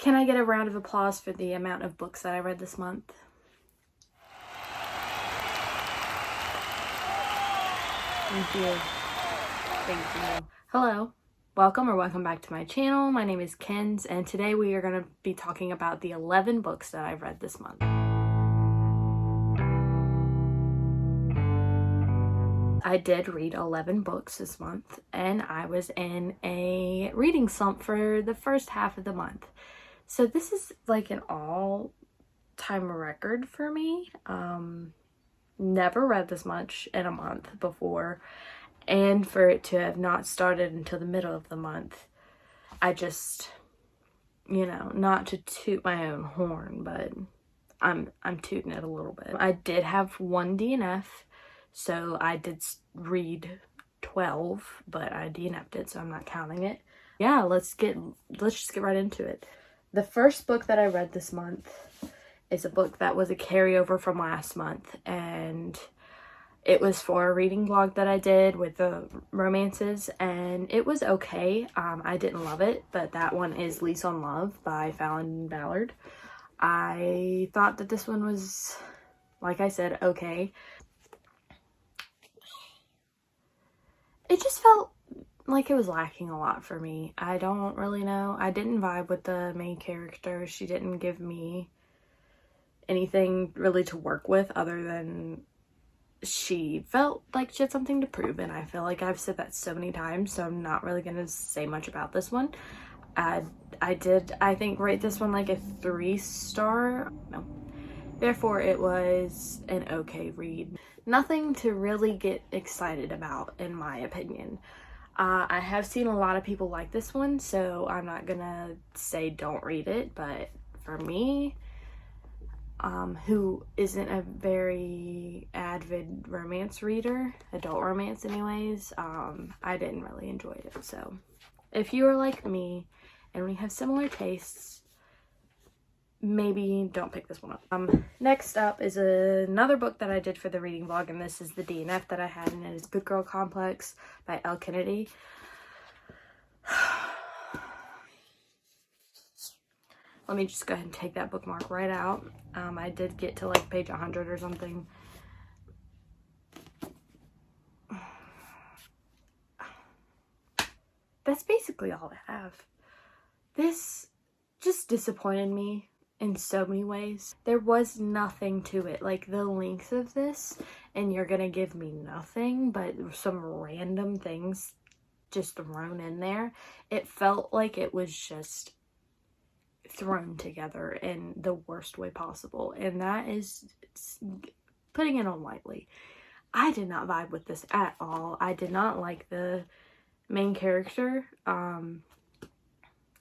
Can I get a round of applause for the amount of books that I read this month? Thank you. Thank you. Hello. Welcome back to my channel. My name is Kenz, and today we are going to be talking about the 11 books that I've read this month. I did read 11 books this month, and I was in a reading slump for the first half of the month. So this is like an all-time record for me. Never read this much in a month before, and for it to have not started until the middle of the month, I just, not to toot my own horn, but I'm tooting it a little bit. I did have one DNF, so I did read 12, but I DNF'd it, so I'm not counting it. Yeah, let's just get right into it. The first book that I read this month is a book that was a carryover from last month, and it was for a reading vlog that I did with the romances, and it was okay. I didn't love it, but that one is Lease on Love by Fallon Ballard. I thought that this one was, like I said, okay. It just felt like it was lacking a lot for me. I don't really know. I didn't vibe with the main character. She didn't give me anything really to work with other than she felt like she had something to prove, and I feel like I've said that so many times, so I'm not really gonna say much about this one. I think rate this one like a 3-star. No. Therefore, it was an okay read. Nothing to really get excited about, in my opinion. I have seen a lot of people like this one, so I'm not gonna say don't read it, but for me, who isn't a very avid romance reader, adult romance anyways, I didn't really enjoy it. So if you are like me and we have similar tastes, maybe don't pick this one up. Next up is another book that I did for the reading vlog, and this is the DNF that I had, and it is Good Girl Complex by Elle Kennedy. Let me just go ahead and take that bookmark right out. I did get to like page 100 or something. That's basically all I have. This just disappointed me in so many ways. There was nothing to it. Like, the length of this, and you're gonna give me nothing but some random things just thrown in there. It felt like it was just thrown together in the worst way possible, and that is putting it on lightly. I did not vibe with this at all. I did not like the main character.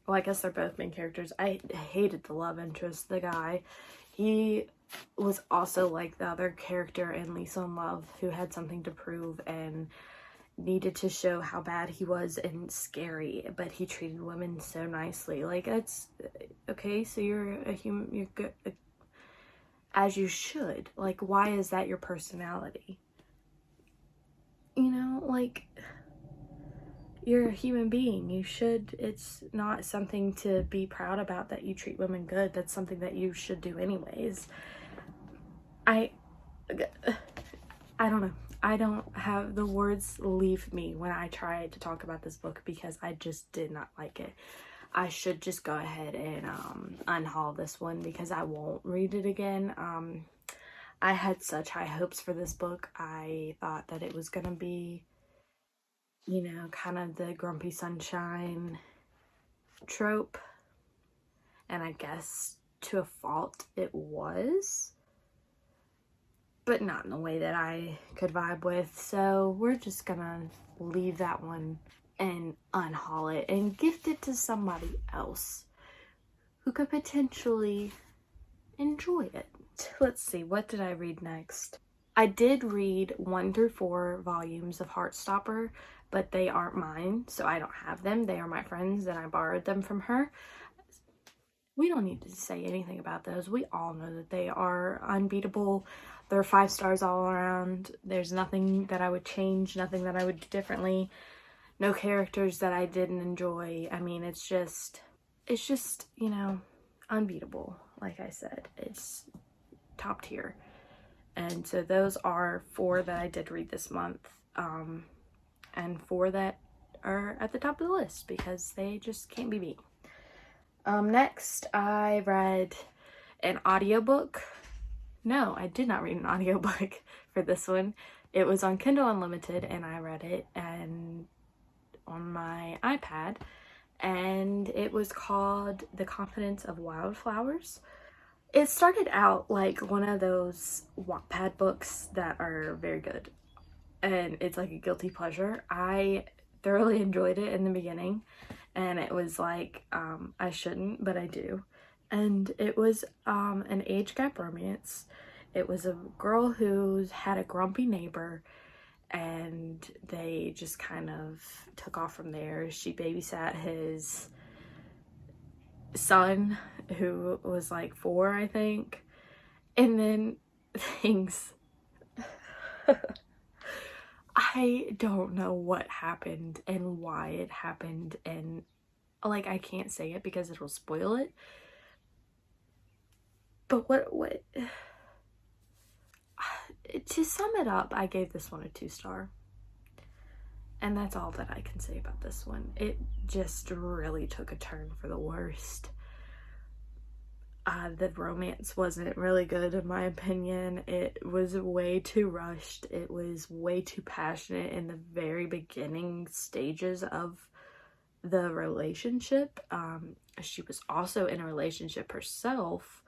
Well, I guess they're both main characters. I hated the love interest, the guy. He was also like the other character in Lease on Love, who had something to prove and needed to show how bad he was and scary, but he treated women so nicely. Like, that's okay. So you're a human, you're good, as you should. Like, why is that your personality? Like, you're a human being. You should, it's not something to be proud about that you treat women good. That's something that you should do anyways. I don't know. I don't have the words leave me when I try to talk about this book, because I just did not like it. I should just go ahead and unhaul this one, because I won't read it again. I had such high hopes for this book. I thought that it was gonna be, kind of the grumpy sunshine trope, and I guess to a fault it was, but not in a way that I could vibe with. So we're just gonna leave that one and unhaul it and gift it to somebody else who could potentially enjoy it. Let's see, what did I read next? I did read 1 through 4 volumes of Heartstopper, but they aren't mine, so I don't have them. They are my friend's, and I borrowed them from her. We don't need to say anything about those. We all know that they are unbeatable. They're 5 stars all around. There's nothing that I would change, nothing that I would do differently. No characters that I didn't enjoy. I mean, it's just, unbeatable. Like I said, it's top tier. And so those are 4 that I did read this month, and 4 that are at the top of the list because they just can't be beat. Next, I read an audiobook. No, I did not read an audiobook for this one. It was on Kindle Unlimited, and I read it and on my iPad, and it was called The Confidence of Wildflowers. It started out like one of those Wattpad books that are very good, and it's like a guilty pleasure. I thoroughly enjoyed it in the beginning, and it was like, I shouldn't, but I do. And it was an age gap romance. It was a girl who had a grumpy neighbor, and they just kind of took off from there. She babysat his son, who was like 4, I think. And then things I don't know what happened and why it happened, and like I can't say it because it'll spoil it. But what to sum it up, I gave this one a 2-star. And that's all that I can say about this one. It just really took a turn for the worst. The romance wasn't really good in my opinion. It was way too rushed. It was way too passionate in the very beginning stages of the relationship. She was also in a relationship herself,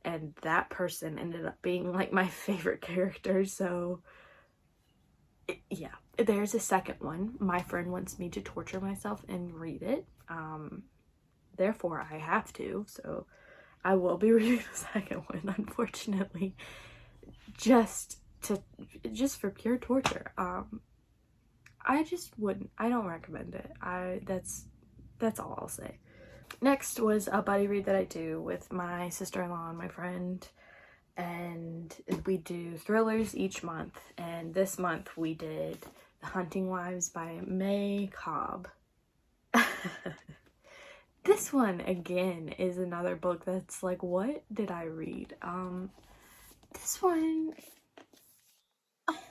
and that person ended up being like my favorite character. So yeah, there's a second one. My friend wants me to torture myself and read it. Therefore I have to. So I will be reading the second one, unfortunately, just for pure torture. I just wouldn't. I don't recommend it. That's all I'll say. Next was a buddy read that I do with my sister-in-law and my friend, and we do thrillers each month. And this month we did The Hunting Wives by May Cobb. This one, again, is another book that's like, what did I read? This one, I didn't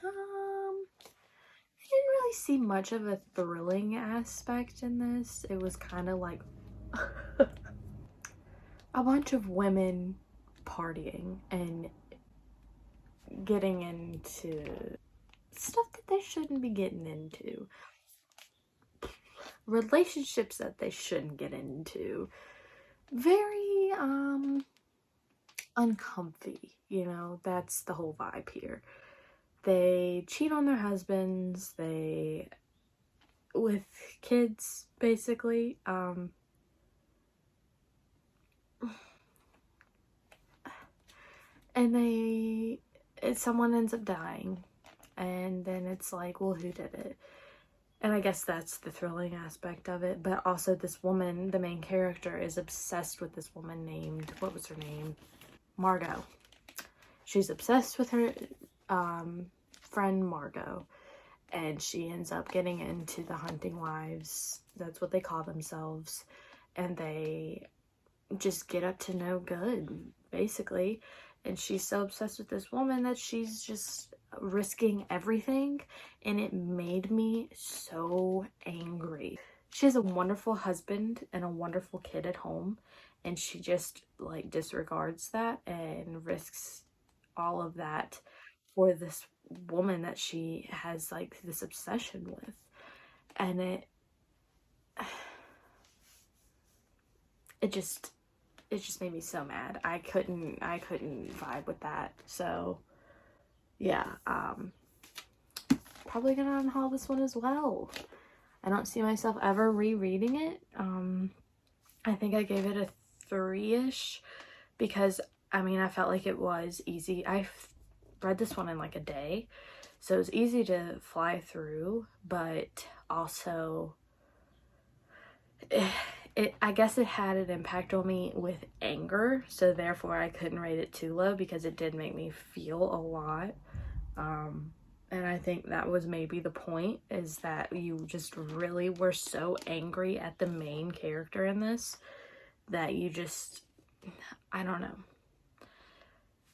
really see much of a thrilling aspect in this. It was kind of like a bunch of women partying and getting into stuff that they shouldn't be getting into. Relationships that they shouldn't get into. Very, uncomfy, you know, that's the whole vibe here. They cheat on their husbands, with kids, basically, and someone ends up dying, and then it's like, well, who did it? And I guess that's the thrilling aspect of it. But also this woman, the main character, is obsessed with this woman named, what was her name? Margot. She's obsessed with her friend Margot. And she ends up getting into the Hunting Wives. That's what they call themselves. And they just get up to no good, basically. And she's so obsessed with this woman that she's just risking everything, and it made me so angry. She has a wonderful husband and a wonderful kid at home, and she just like disregards that and risks all of that for this woman that she has like this obsession with. And it just made me so mad. I couldn't vibe with that. So yeah, probably gonna unhaul this one as well. I don't see myself ever rereading it. I think I gave it a 3-ish because, I mean, I felt like it was easy. I read this one in like a day, so it was easy to fly through, but also I guess it had an impact on me with anger, so therefore I couldn't rate it too low because it did make me feel a lot. And I think that was maybe the point, is that you just really were so angry at the main character in this that you just I don't know.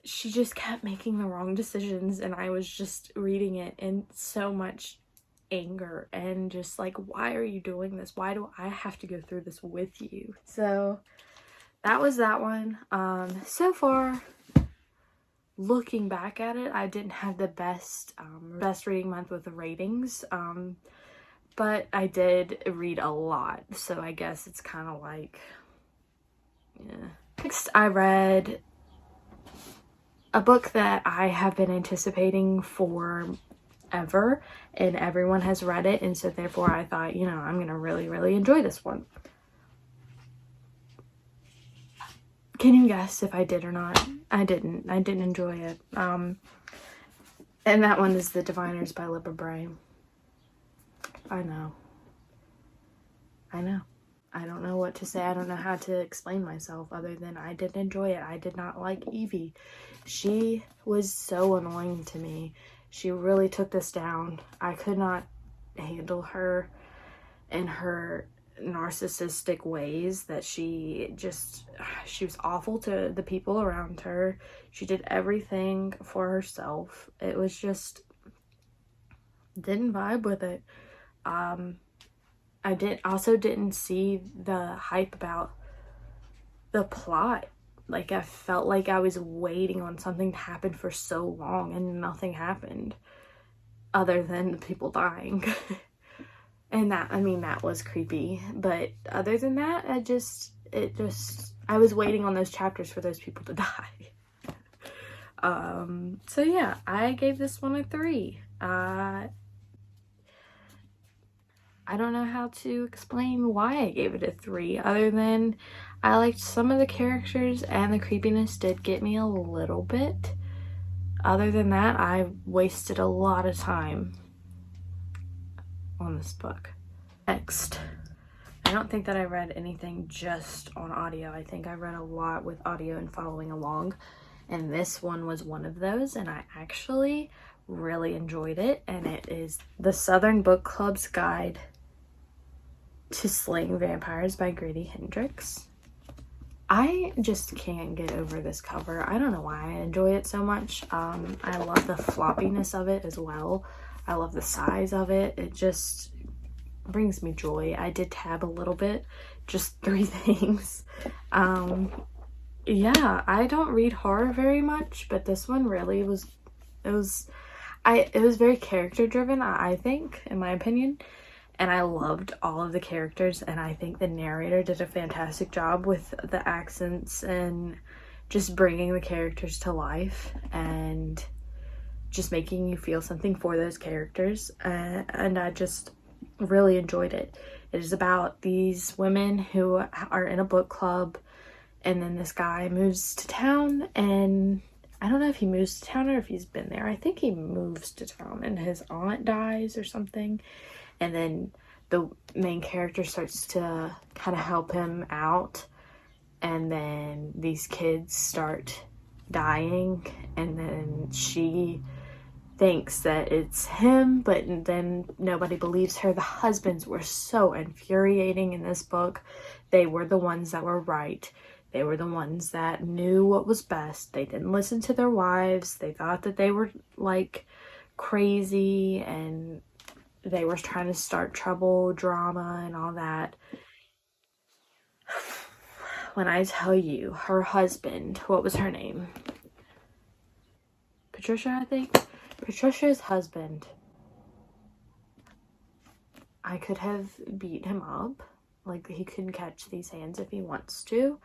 She just kept making the wrong decisions, and I was just reading it in so much anger and just like, why are you doing this? Why do I have to go through this with you? So that was that one. So far, looking back at it, I didn't have the best reading month with the ratings, but I did read a lot, so I guess it's kind of like, yeah. Next, I read a book that I have been anticipating forever, and everyone has read it, and so therefore I thought, you know, I'm gonna really enjoy this one. Can you guess if I did or not? I didn't enjoy it. And that one is The Diviners by Libba Bray. I know. I don't know what to say. I don't know how to explain myself other than I didn't enjoy it. I did not like Evie. She was so annoying to me. She really took this down. I could not handle her and her narcissistic ways that she was awful to the people around her. She did everything for herself. It was just, didn't vibe with it. I didn't see the hype about the plot. Like, I felt like I was waiting on something to happen for so long and nothing happened other than the people dying. And that was creepy. But other than that, I was waiting on those chapters for those people to die. So yeah, I gave this one a 3. I don't know how to explain why I gave it a 3, other than I liked some of the characters and the creepiness did get me a little bit. Other than that, I wasted a lot of time on this book. Next, I don't think that I read anything just on audio. I think I read a lot with audio and following along, and this one was one of those, and I actually really enjoyed it, and it is The Southern Book Club's Guide to Slaying Vampires by Grady Hendrix. I just can't get over this cover. I don't know why I enjoy it so much. I love the floppiness of it as well. I love the size of it. It just brings me joy. I did tab a little bit, just 3 things. Yeah, I don't read horror very much, but this one really was very character driven, I think, in my opinion. And I loved all of the characters, and I think the narrator did a fantastic job with the accents and just bringing the characters to life and just making you feel something for those characters. And I just really enjoyed it. It is about these women who are in a book club, and then this guy moves to town, and I don't know if he moves to town or if he's been there. I think he moves to town, and his aunt dies or something. And then the main character starts to kind of help him out. And then these kids start dying. And then she thinks that it's him, but then nobody believes her. The husbands were so infuriating in this book. They were the ones that were right. They were the ones that knew what was best. They didn't listen to their wives. They thought that they were like crazy, and they were trying to start trouble, drama, and all that. When I tell you, her husband, what was her name? Patricia, I think. Patricia's husband. I could have beat him up. Like, he couldn't catch these hands if he wants to.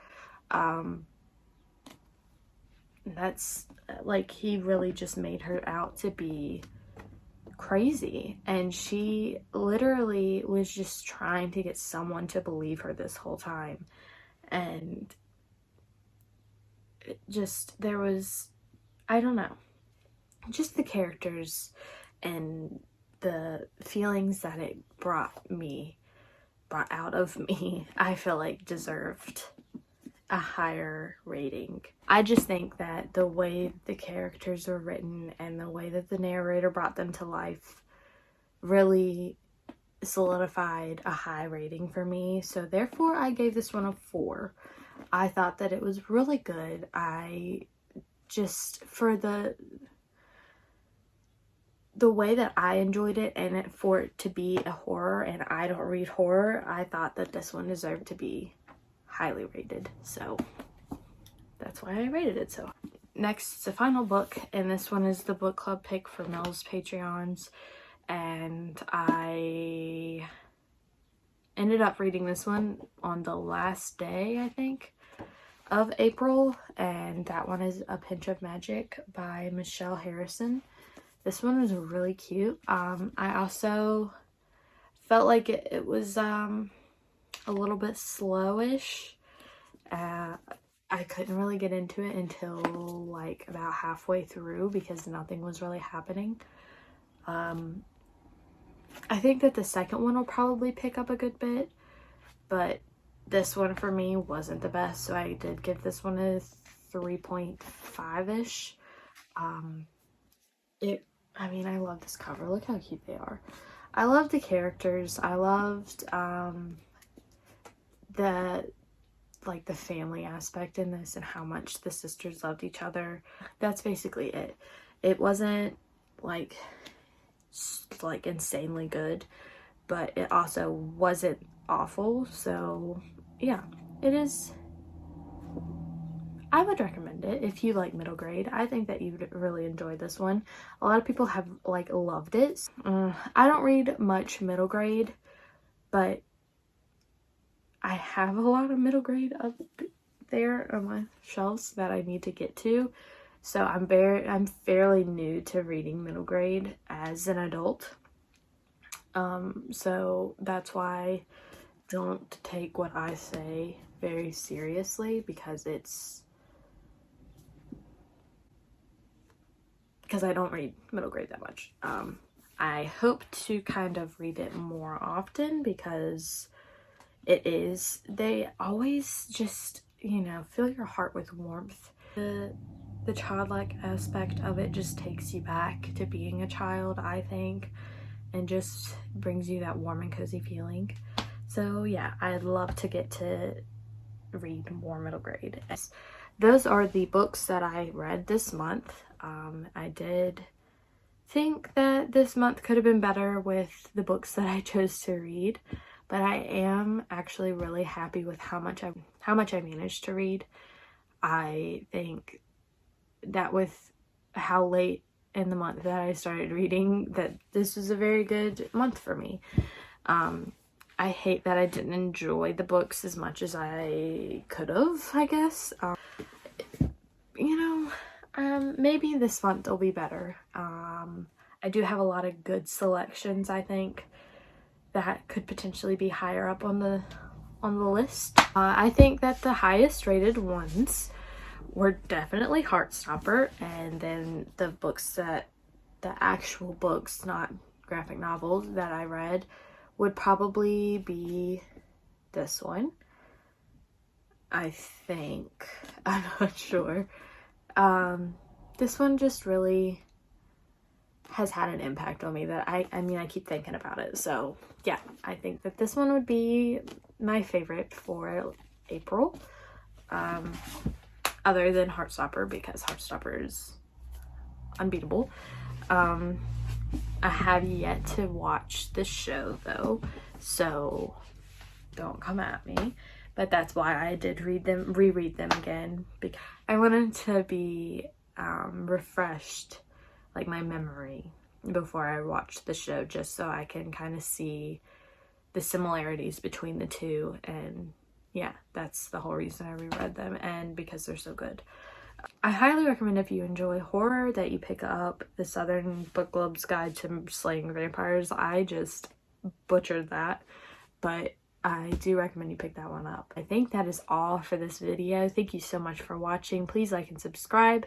That's, like, he really just made her out to be crazy, and she literally was just trying to get someone to believe her this whole time. And there was, I don't know, just the characters and the feelings that it brought out of me, I feel like deserved a higher rating. I just think that the way the characters were written and the way that the narrator brought them to life really solidified a high rating for me. So therefore I gave this one a 4. I thought that it was really good. I just, for the way that I enjoyed it, and for it to be a horror, and I don't read horror, I thought that this one deserved to be highly rated. So that's why I rated it so. Next, it's the final book, and this one is the book club pick for Mel's Patreons, and I ended up reading this one on the last day, I think, of April, and that one is A Pinch of Magic by Michelle Harrison. This one was really cute. I also felt like it was a little bit slowish. I couldn't really get into it until like about halfway through because nothing was really happening. I think that the second one will probably pick up a good bit, but this one for me wasn't the best, so I did give this one a 3.5-ish. I mean, I love this cover. Look how cute they are. I love the characters. I loved the family aspect in this and how much the sisters loved each other. That's basically it. It wasn't like insanely good, but it also wasn't awful. So yeah, it is. I would recommend it if you like middle grade. I think that you'd really enjoy this one. A lot of people have like loved it. I don't read much middle grade, but I have a lot of middle grade up there on my shelves that I need to get to. So I'm fairly new to reading middle grade as an adult. So that's why don't take what I say very seriously, because I don't read middle grade that much. I hope to kind of read it more often because they always just, fill your heart with warmth. The childlike aspect of it just takes you back to being a child, I think, and just brings you that warm and cozy feeling. So yeah, I'd love to get to read more middle grade. Those are the books that I read this month. I did think that this month could have been better with the books that I chose to read, but I am actually really happy with how much I managed to read. I think that with how late in the month that I started reading, that this was a very good month for me. I hate that I didn't enjoy the books as much as I could have, I guess. Maybe this month will be better. I do have a lot of good selections, I think, that could potentially be higher up on the list. I think that the highest rated ones were definitely Heartstopper, and then the actual books, not graphic novels, that I read would probably be this one. I think. I'm not sure. This one just really has had an impact on me that I keep thinking about it. So yeah, I think that this one would be my favorite for April. Other than Heartstopper, because Heartstopper is unbeatable. I have yet to watch the show though, so don't come at me. But that's why I did reread them again, because I wanted to be refreshed, like my memory, before I watched the show, just so I can kind of see the similarities between the two. And yeah, that's the whole reason I reread them, and because they're so good. I highly recommend, if you enjoy horror, that you pick up the Southern Book Club's Guide to Slaying Vampires. I just butchered that, but I do recommend you pick that one up. I think that is all for this video. Thank you so much for watching. Please like and subscribe.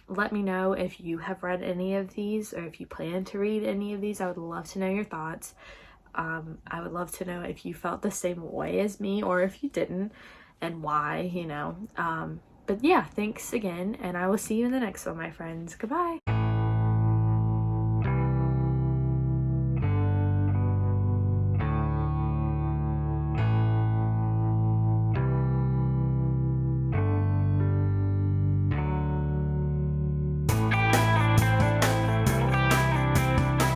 Let me know if you have read any of these, or if you plan to read any of these. I would love to know your thoughts. I would love to know if you felt the same way as me, or if you didn't, and why, But yeah, thanks again, and I will see you in the next one, my friends. Goodbye.